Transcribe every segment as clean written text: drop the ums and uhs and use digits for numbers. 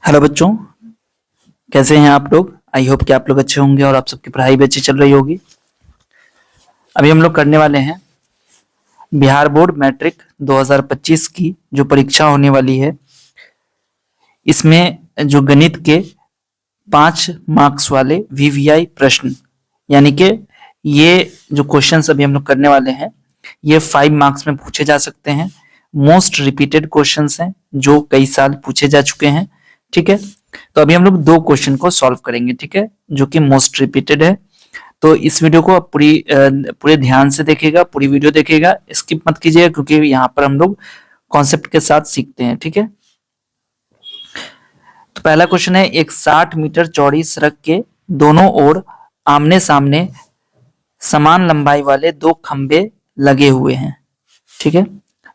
Hello बच्चों, कैसे हैं आप लोग। आई होप कि आप लोग अच्छे होंगे और आप सबकी पढ़ाई भी अच्छी चल रही होगी। अभी हम लोग करने वाले हैं बिहार बोर्ड मैट्रिक 2025 की जो परीक्षा होने वाली है। इसमें जो गणित के 5 मार्क्स वाले वीवीआई प्रश्न, यानी कि ये जो क्वेश्चंस अभी हम लोग करने वाले हैं ये 5 मार्क्स में पूछे जा सकते हैं। मोस्ट रिपीटेड क्वेश्चंस हैं जो कई साल पूछे जा चुके हैं। ठीक है, तो अभी हम लोग 2 क्वेश्चन को सॉल्व करेंगे, ठीक है, जो कि मोस्ट रिपीटेड है। तो इस वीडियो को आप पूरे ध्यान से देखिएगा, पूरी वीडियो देखिएगा, स्किप मत कीजिएगा, क्योंकि यहाँ पर हम लोग कॉन्सेप्ट के साथ सीखते हैं। ठीक है, तो पहला क्वेश्चन है, एक 60 मीटर चौड़ी सड़क के दोनों ओर आमने सामने समान लंबाई वाले 2 खंबे लगे हुए हैं। ठीक है,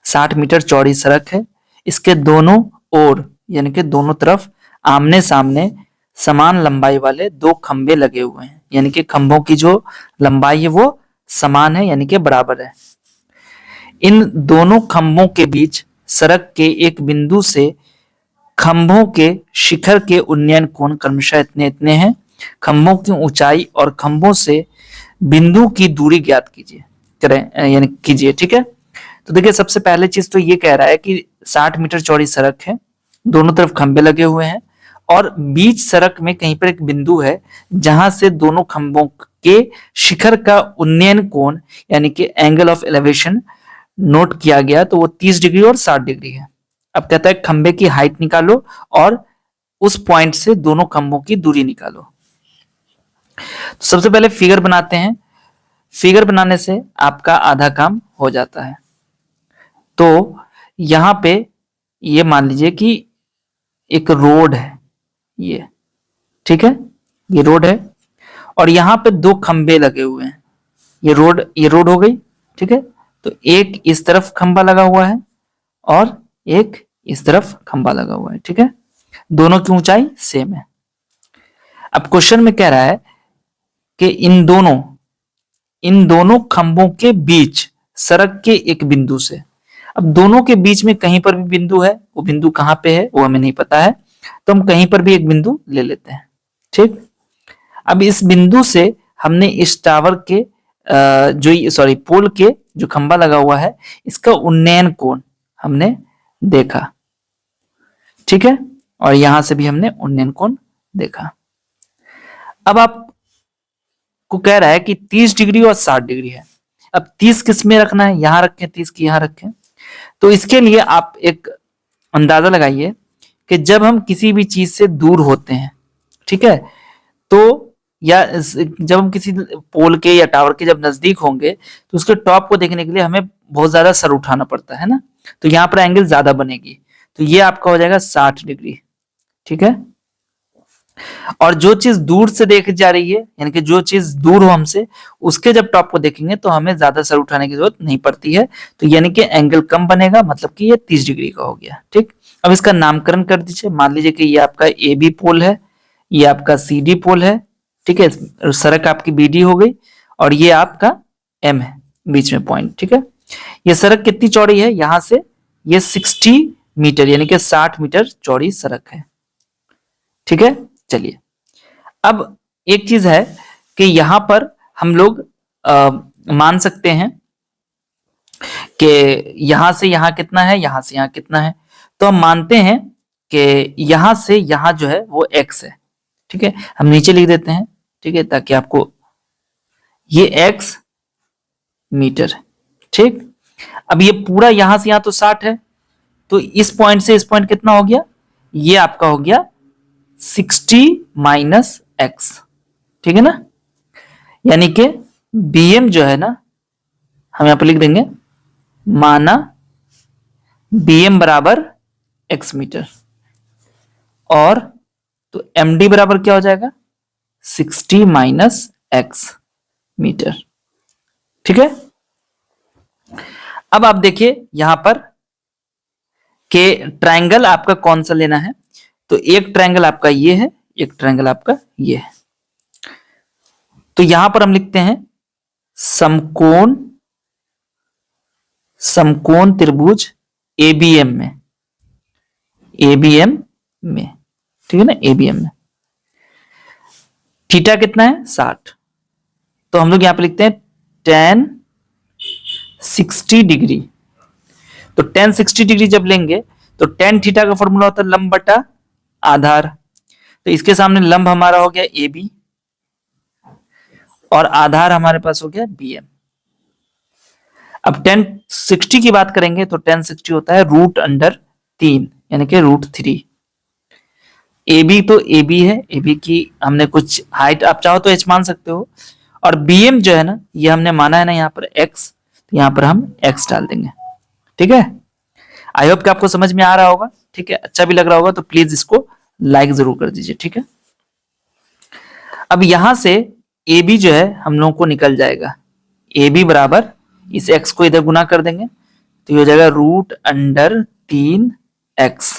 60 मीटर चौड़ी सड़क है, इसके दोनों ओर यानी कि दोनों तरफ आमने सामने समान लंबाई वाले 2 खंबे लगे हुए हैं, यानी कि खंभों की जो लंबाई है वो समान है, यानी कि बराबर है। इन दोनों खंभों के बीच सड़क के एक बिंदु से खंभों के शिखर के उन्नयन कोण क्रमशः इतने इतने हैं। खंभों की ऊंचाई और खंभों से बिंदु की दूरी ज्ञात कीजिए, करें यानी कीजिए। ठीक है, तो देखिए सबसे पहले चीज तो ये कह रहा है कि 60 मीटर चौड़ी सड़क है, दोनों तरफ खंभे लगे हुए हैं और बीच सड़क में कहीं पर एक बिंदु है जहां से दोनों खंभों के शिखर का उन्नयन कोण यानी कि एंगल ऑफ एलिवेशन नोट किया गया, तो वो 30 डिग्री और 60 डिग्री है। अब कहता है खंभे की हाइट निकालो और उस पॉइंट से दोनों खंभों की दूरी निकालो। तो सबसे पहले फिगर बनाते हैं, फिगर बनाने से आपका आधा काम हो जाता है। तो यहां पे ये मान लीजिए कि एक रोड है ये, ठीक है, ये रोड है और यहां पे 2 खंबे लगे हुए हैं। ये रोड हो गई। ठीक है, तो एक इस तरफ खंबा लगा हुआ है और एक इस तरफ खंबा लगा हुआ है। ठीक है, दोनों की ऊंचाई सेम है। अब क्वेश्चन में कह रहा है कि इन दोनों खंभों के बीच सड़क के एक बिंदु से, अब दोनों के बीच में कहीं पर भी बिंदु है, वो बिंदु कहां पे है वो हमें नहीं पता है, तो हम कहीं पर भी एक बिंदु ले लेते हैं। ठीक, अब इस बिंदु से हमने इस टावर के पोल के जो खंबा लगा हुआ है इसका उन्नयन कोण हमने देखा। ठीक है, और यहां से भी हमने उन्नयन कोण देखा। अब आपको कह रहा है कि 30 डिग्री और 60 डिग्री है। अब 30 किस में रखना है, यहां रखें, 30 की यहां रखें। तो इसके लिए आप एक अंदाजा लगाइए कि जब हम किसी भी चीज से दूर होते हैं, ठीक है, तो या जब हम किसी पोल के या टावर के जब नजदीक होंगे तो उसके टॉप को देखने के लिए हमें बहुत ज्यादा सर उठाना पड़ता है ना, तो यहाँ पर एंगल ज्यादा बनेगी, तो ये आपका हो जाएगा 60 डिग्री। ठीक है, और जो चीज दूर से देखी जा रही है यानी कि जो चीज दूर हो हमसे उसके जब टॉप को देखेंगे तो हमें ज्यादा सर उठाने की जरूरत नहीं पड़ती है, तो यानी कि एंगल कम बनेगा, मतलब कि ये 30 डिग्री का हो गया। ठीक, अब इसका नामकरण कर दीजिए, मान लीजिए कि ये आपका ए बी पोल है, ये आपका सी डी पोल है। ठीक है, सड़क आपकी बी डी हो गई और ये आपका एम है बीच में पॉइंट। ठीक है, ये सड़क कितनी चौड़ी है, यहां से ये 60 मीटर यानी कि 60 मीटर चौड़ी सड़क है। ठीक है, चलिए अब एक चीज है कि यहां पर हम लोग मान सकते हैं कि यहां से यहां कितना है, यहां से यहां कितना है, तो हम मानते हैं कि यहां से यहां जो है वो x है। ठीक है, हम नीचे लिख देते हैं, ठीक है, ताकि आपको ये x मीटर। ठीक, अब ये पूरा यहां से यहां तो 60 है, तो इस पॉइंट से इस पॉइंट कितना हो गया, ये आपका हो गया 60 माइनस एक्स। ठीक है ना, यानी कि bm जो है ना, हम यहां पर लिख देंगे माना bm बराबर x मीटर, और तो md बराबर क्या हो जाएगा 60 माइनस एक्स मीटर। ठीक है, अब आप देखिए यहां पर के ट्रायंगल आपका कौन सा लेना है, तो एक ट्रायंगल आपका ये है, एक ट्रायंगल आपका ये है। तो यहां पर हम लिखते हैं समकोण त्रिभुज एबीएम में, ठीक है ना, एबीएम में। थीटा कितना है 60, तो हम लोग यहां पे लिखते हैं tan 60 डिग्री। तो tan 60 डिग्री जब लेंगे तो tan थीटा का फॉर्मूला होता है लंब बटा आधार। तो इसके सामने लंब हमारा हो गया ए बी और आधार हमारे पास हो गया बी एम। अब tan 60 की बात करेंगे तो tan 60 होता है √3 यानी कि √3। ए बी तो ए बी है, ए बी की हमने कुछ हाइट आप चाहो तो h मान सकते हो, और बी एम जो है ना ये हमने माना है ना यहाँ पर x, तो यहाँ पर हम x डाल देंगे। ठीक है, आई होप कि आपको समझ में आ रहा होगा। ठीक है, अच्छा भी लग रहा होगा तो प्लीज इसको लाइक जरूर कर दीजिए। ठीक है, अब यहां से ए बी जो है हम लोगों को निकल जाएगा, ए बी बराबर इस x को इधर गुना कर देंगे तो ये हो जाएगा √3x।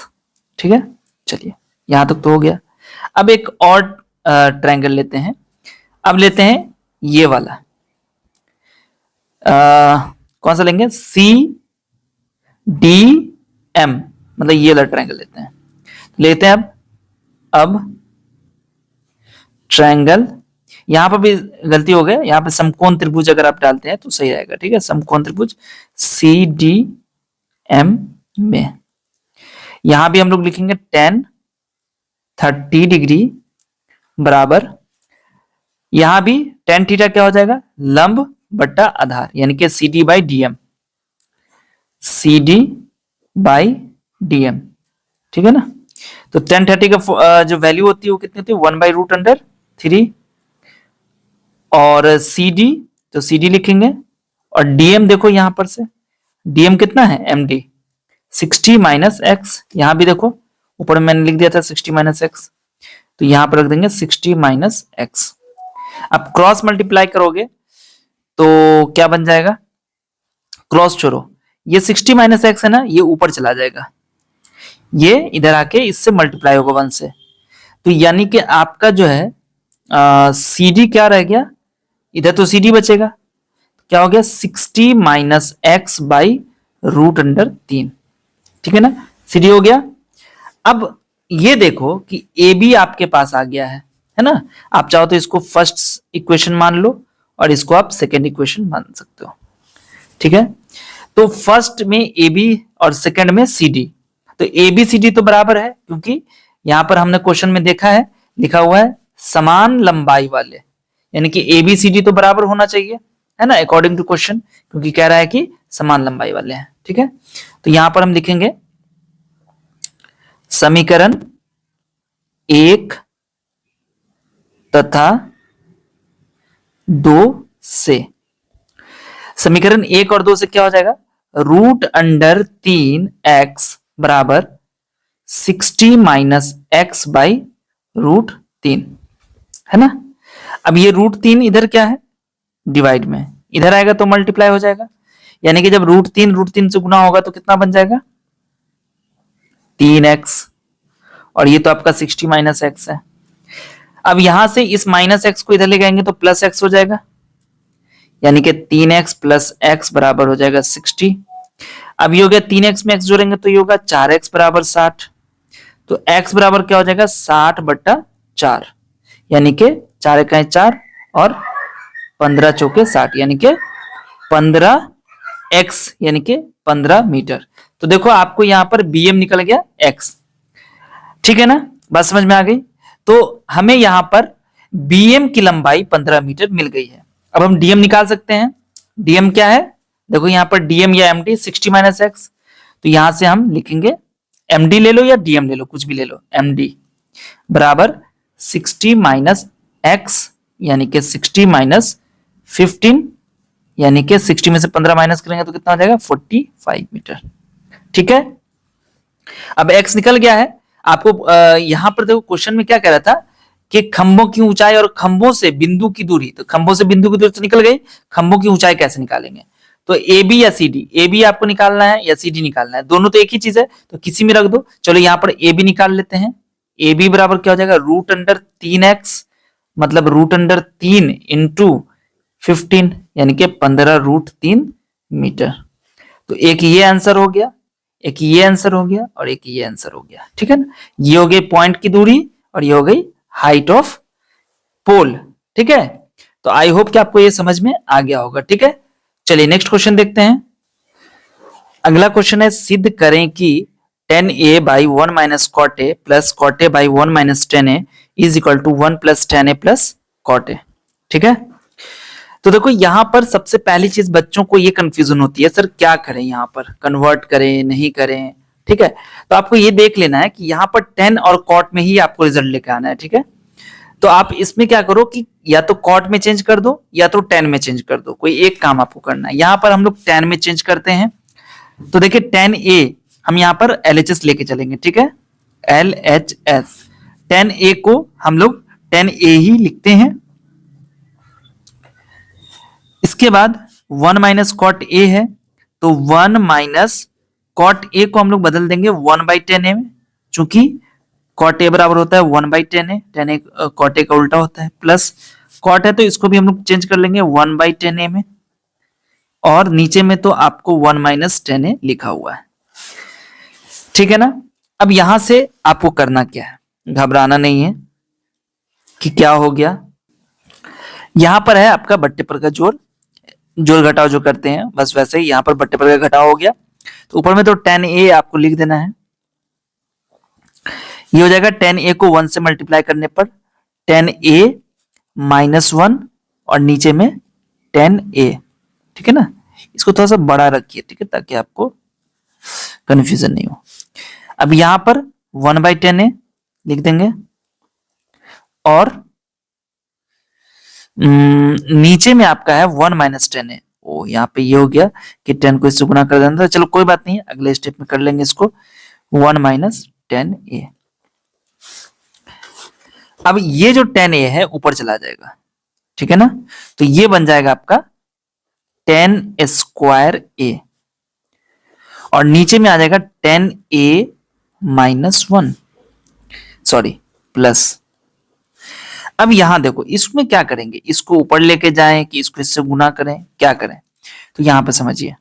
ठीक है, चलिए यहां तक तो हो गया। अब एक और ट्रायंगल लेते हैं। अब लेते हैं ये वाला, कौन सा लेंगे, CDM, मतलब ये वाला ट्रायंगल लेते हैं। अब ट्रायंगल, यहां पर भी गलती हो गया, यहां पे समकोण त्रिभुज अगर आप डालते हैं तो सही आएगा। ठीक है, समकोण त्रिभुज CDM में यहां भी हम लोग लिखेंगे tan 30 डिग्री बराबर, यहां भी tan थीटा क्या हो जाएगा, लंब बट्टा आधार यानी कि CD by DM, CD by DM। ठीक है ना, तो tan 30 का जो वैल्यू होती है वो कितनी होती है, 1/√3, और CD तो CD लिखेंगे, और DM देखो यहां पर से DM कितना है MD 60 माइनस एक्स, यहां भी देखो ऊपर मैंने लिख दिया था 60 माइनस एक्स, तो यहां पर रख देंगे 60 माइनस एक्स। अब क्रॉस मल्टीप्लाई करोगे तो क्या बन जाएगा, क्रॉस छोड़ो, ये 60 माइनस एक्स है ना ये ऊपर चला जाएगा, ये इधर आके इससे मल्टीप्लाई होगा 1 से, तो यानी कि आपका जो है CD क्या रह गया, इधर तो CD बचेगा, क्या हो गया 60 माइनस एक्स बाई √3। ठीक है ना, CD हो गया। अब ये देखो कि AB आपके पास आ गया है ना, आप चाहो तो इसको फर्स्ट इक्वेशन मान लो और इसको आप सेकेंड इक्वेशन मान सकते हो। ठीक है, तो फर्स्ट में AB और सेकेंड में CD, तो ABCD तो बराबर है क्योंकि यहां पर हमने क्वेश्चन में देखा है लिखा हुआ है समान लंबाई वाले, यानी कि ABCD तो बराबर होना चाहिए है ना अकॉर्डिंग टू क्वेश्चन, क्योंकि कह रहा है कि समान लंबाई वाले हैं। ठीक है, तो यहां पर हम लिखेंगे समीकरण 1 तथा 2 से, समीकरण 1 और 2 से क्या हो जाएगा, √3x बराबर 60 माइनस एक्स बाई √3 है ना। अब ये √3 इधर क्या है, डिवाइड में, इधर आएगा तो मल्टीप्लाई हो जाएगा, यानी कि जब √3 से गुना होगा तो कितना बन जाएगा 3x, और ये तो आपका 60 माइनस एक्स है। अब यहां से इस माइनस एक्स को इधर ले जाएंगे तो प्लस एक्स हो जाएगा, यानी कि 3x प्लस एक्स बराबर हो जाएगा 60। अब ये हो गया 3x में x जोड़ेंगे तो ये होगा 4x बराबर 60, तो x बराबर क्या हो जाएगा 60/4, यानी कि 4 × 4 और 15 चौके 60, यानी कि 15x यानी कि 15 मीटर। तो देखो आपको यहां पर BM निकल गया x। ठीक है ना, बात समझ में आ गई। तो हमें यहां पर BM की लंबाई 15 मीटर मिल गई है। अब हम DM निकाल सकते हैं। DM क्या है, देखो यहां पर DM या MD 60 माइनस एक्स, तो यहां से हम लिखेंगे MD ले लो या DM ले लो, कुछ भी ले लो, MD बराबर 60 माइनस एक्स यानी कि 60 माइनस 15, यानी कि 60 में से 15 माइनस करेंगे तो कितना हो जाएगा 45 मीटर। ठीक है, अब x निकल गया है। आपको यहां पर देखो क्वेश्चन में क्या कह रहा था कि खंभों की ऊंचाई और खंभों से बिंदु की दूरी, तो खंभों से बिंदु की दूरी तो निकल गई, खंभों की ऊंचाई कैसे निकालेंगे, तो AB या CD, AB आपको निकालना है या CD निकालना है, दोनों तो एक ही चीज है तो किसी में रख दो। चलो यहां पर AB निकाल लेते हैं, AB बराबर क्या हो जाएगा √3x, मतलब √3 इंटू 15 यानी कि 15 √3 मीटर। तो एक ये आंसर हो गया, एक ये आंसर हो गया और एक ये आंसर हो गया, ठीक है ना। ये हो गई पॉइंट की दूरी और ये हो गई हाइट ऑफ पोल, ठीक है। तो आई होप कि आपको ये समझ में आ गया होगा, ठीक है। चलिए नेक्स्ट क्वेश्चन देखते हैं। अगला क्वेश्चन है, सिद्ध करें कि tan a by 1 minus cot a plus cot a by 1 minus tan a is equal to 1 plus tan a plus cot a, ठीक है। तो देखो यहाँ पर सबसे पहली चीज बच्चों को ये कंफ्यूजन होती है, सर क्या करें, यहाँ पर कन्वर्ट करें नहीं करें, ठीक है। तो आपको ये देख लेना है कि यहाँ पर tan और cot में ही आपको रिजल्ट लेके आना है, ठीक है। तो आप इसमें क्या करो कि या तो cot में चेंज कर दो या तो tan में चेंज कर दो, कोई एक काम आपको करना है। यहाँ पर हम लोग tan में चेंज करते हैं, तो देखिए tan a हम यहाँ पर LHS लेके चलेंगे, ठीक है, LHS। tan a को हम लोग tan a ही लिखते हैं। इसके बाद 1 माइनस कॉट ए है, तो 1 माइनस कॉट ए को हम लोग बदल देंगे 1 बाई टेन ए में, चूंकि कॉट ए बराबर होता है 1 by tan A, tan A cot A का उल्टा होता है, प्लस कॉट है तो इसको भी हम लोग चेंज कर लेंगे 1 बाई टेन ए में, और नीचे में तो आपको 1 माइनस टेन ए लिखा हुआ है, ठीक है ना। अब यहां से आपको करना क्या है, घबराना नहीं है कि क्या हो गया। यहां पर है आपका बट्टे पर का जोड़, जोड़ घटाव जो करते हैं बस वैसे ही यहाँ पर बट्टे पर का घटाव हो गया। तो ऊपर में तो tan a आपको लिख देना है, ये हो जाएगा tan a को 1 से मल्टीप्लाई करने पर tan a माइनस 1 और नीचे में tan a, ठीक है ना। इसको थोड़ा सा बड़ा रखिए, ठीक है, ताकि आपको कंफ्यूजन नहीं हो। अब यहां पर 1 बाई टेन ए लिख देंगे और नीचे में आपका है 1 माइनस टेन है। ओ यहाँ पे ये हो गया कि 10 को इससे गुना कर देना था, चलो कोई बात नहीं है, अगले स्टेप में कर लेंगे इसको 1 माइनस टेन ए। अब ये जो tan a है ऊपर चला जाएगा, ठीक है ना, तो ये बन जाएगा आपका tan स्क्वायर a और नीचे में आ जाएगा tan a minus 1, sorry plus. अब यहां देखो इसमें क्या करेंगे, इसको ऊपर लेके जाएं कि इसको इससे गुना करें, क्या करें, तो यहां पे समझिए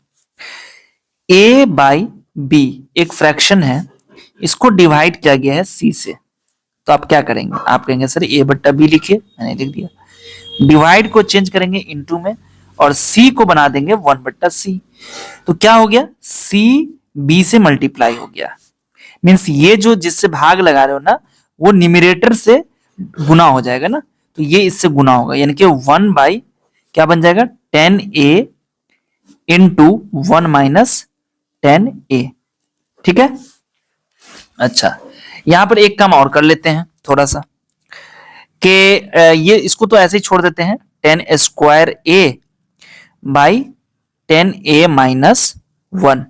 a बाई b एक फ्रैक्शन है, इसको डिवाइड किया गया है c से, तो आप क्या करेंगे, आप कहेंगे सर a बट्टा b लिखिए, मैंने लिख दिया। डिवाइड को चेंज करेंगे इनटू में और c को बना देंगे 1 बट्टा c, तो क्या हो गया, c b से मल्टीप्लाई हो गया, मीन्स ये जो जिससे भाग लगा रहे हो ना वो न्यूमरेटर से गुना हो जाएगा ना, तो ये इससे गुना होगा, यानी कि 1 बाई क्या बन जाएगा tan a into 1 minus tan a, ठीक है। अच्छा यहां पर एक काम और कर लेते हैं थोड़ा सा कि ये इसको तो ऐसे ही छोड़ देते हैं tan square a by tan a minus 1।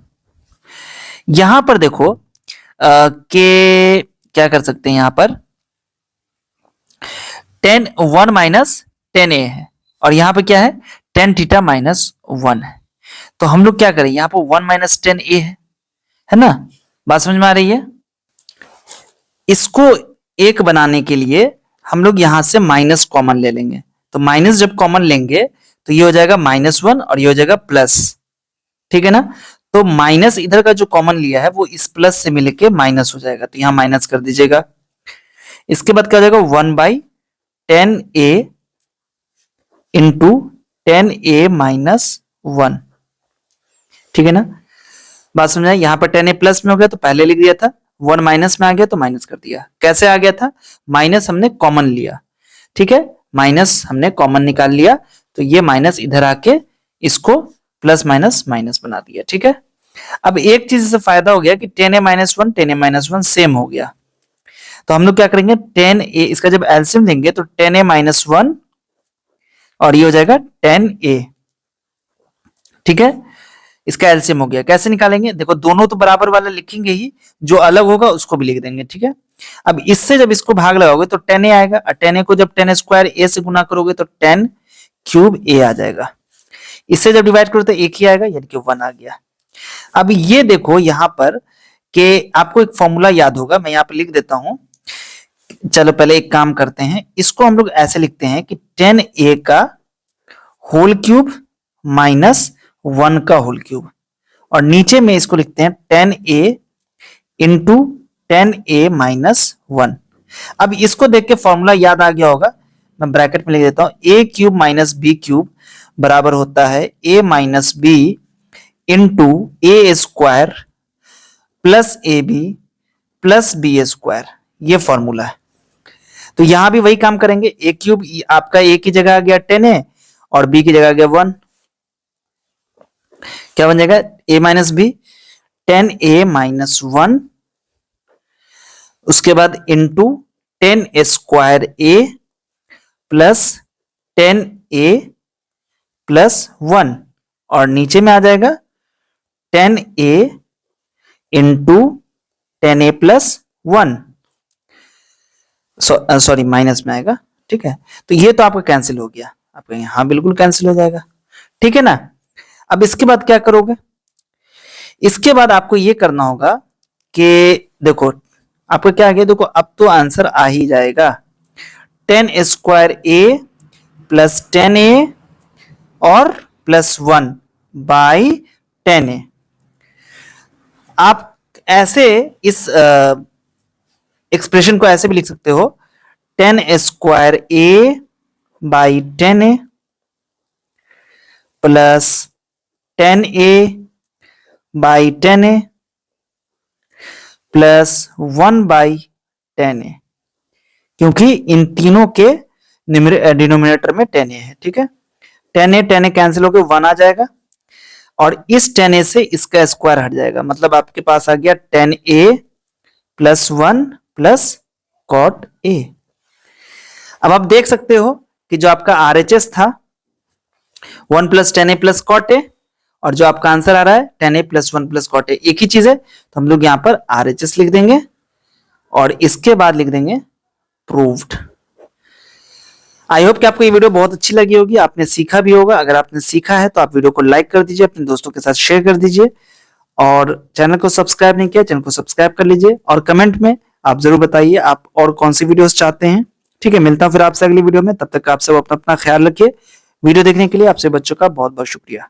यहां पर देखो कि क्या कर सकते हैं, यहां पर tan 1 माइनस tan a है और यहां पे क्या है tan थीटा माइनस 1 है, तो हम लोग क्या करें, यहाँ पर 1 माइनस tan a है ना, बात समझ में आ रही है। इसको एक बनाने के लिए हम लोग यहां से माइनस कॉमन ले लेंगे, तो माइनस जब कॉमन लेंगे तो ये हो जाएगा -1 और ये हो जाएगा प्लस, ठीक है ना। तो माइनस इधर का जो कॉमन लिया है वो इस प्लस से मिलके माइनस हो जाएगा, तो यहां माइनस कर दीजिएगा। इसके बाद क्या हो जाएगा 1 by tan a into tan a minus 1, ठीक है ना, बात समझ आई। यहां पर tan a प्लस में हो गया तो पहले लिख दिया था, 1 माइनस में आ गया तो माइनस कर दिया। कैसे आ गया था, माइनस हमने कॉमन लिया, ठीक है, माइनस हमने कॉमन निकाल लिया, तो ये माइनस इधर आके इसको प्लस माइनस माइनस बना दिया, ठीक है। अब एक चीज से फायदा हो गया कि tan a minus 1 tan a minus 1 same हो गया, तो हम लोग क्या करेंगे tan a इसका जब एलसीएम लेंगे तो tan a माइनस 1 और ये हो जाएगा tan a, ठीक है। इसका एलसीएम हो गया, कैसे निकालेंगे, देखो दोनों तो बराबर वाला लिखेंगे ही, जो अलग होगा उसको भी लिख देंगे, ठीक है। अब इससे जब इसको भाग लगाओगे तो tan a आएगा और tan a को जब tan स्क्वायर a से गुना करोगे तो tan क्यूब a आ जाएगा, इससे जब डिवाइड करो तो एक ही आएगा यानी कि 1 आ गया। अब ये देखो यहां पर कि आपको एक फॉर्मूला याद होगा, मैं यहां पे लिख देता हूं। चलो पहले एक काम करते हैं, इसको हम लोग ऐसे लिखते हैं कि tan a का होल क्यूब माइनस 1 का होल क्यूब, और नीचे में इसको लिखते हैं 10a इंटू 10a माइनस 1। अब इसको देख के फॉर्मूला याद आ गया होगा, मैं ब्रैकेट में लिख देता हूं, a cube minus B cube बराबर होता है a minus B into A square plus A B plus B square. ये फॉर्मूला है। तो यहां भी वही काम करेंगे, ए क्यूब आपका ए की जगह आ गया 10a और बी की जगह आ गया 1। क्या बन जाएगा, a minus B 10a minus 1, उसके बाद into 10 square a plus 10a plus 1 और नीचे में आ जाएगा 10a into 10a plus 1, sorry minus में आएगा। ठीक है, तो ये तो आपका कैंसिल हो गया, आपका यहां बिल्कुल कैंसिल हो जाएगा। ठीक है ना। अब इसके बाद क्या करोगे, इसके बाद आपको ये करना होगा कि देखो आपको क्या आ गया, देखो अब तो आंसर आ ही जाएगा, 10 स्क्वायर a प्लस 10a और प्लस 1 बाई 10a। आप ऐसे इस एक्सप्रेशन को ऐसे भी लिख सकते हो, 10 square a by 10a plus 10a by 10a plus 1 by 10a, क्योंकि इन तीनों के डिनोमिनेटर में 10a है। ठीक है, 10a कैंसिल होकर 1 आ जाएगा और इस 10a से इसका स्क्वायर हट जाएगा, मतलब आपके पास आ गया 10a plus 1 plus cot a। अब आप देख सकते हो कि जो आपका RHS था 1 plus 10a plus cot a, और जो आपका आंसर आ रहा है 10a plus 1 plus cot a, एक ही चीज है। तो हम लोग यहां पर RHS लिख देंगे और इसके बाद लिख देंगे प्रूव्ड। आई होप कि आपको ये वीडियो बहुत अच्छी लगी होगी, आपने सीखा भी होगा। अगर आपने सीखा है तो आप वीडियो को लाइक कर दीजिए, अपने दोस्तों के साथ शेयर कर दीजिए, और चैनल को सब्सक्राइब नहीं किया चैनल को सब्सक्राइब कर लीजिए, और कमेंट में आप जरूर बताइए आप और कौन सी वीडियोस चाहते हैं। ठीक है, मिलता हूं फिर आपसे अगली वीडियो में, तब तक आप सब अपना अपना ख्याल रखिए। वीडियो देखने के लिए आपसे बच्चों का बहुत बहुत शुक्रिया।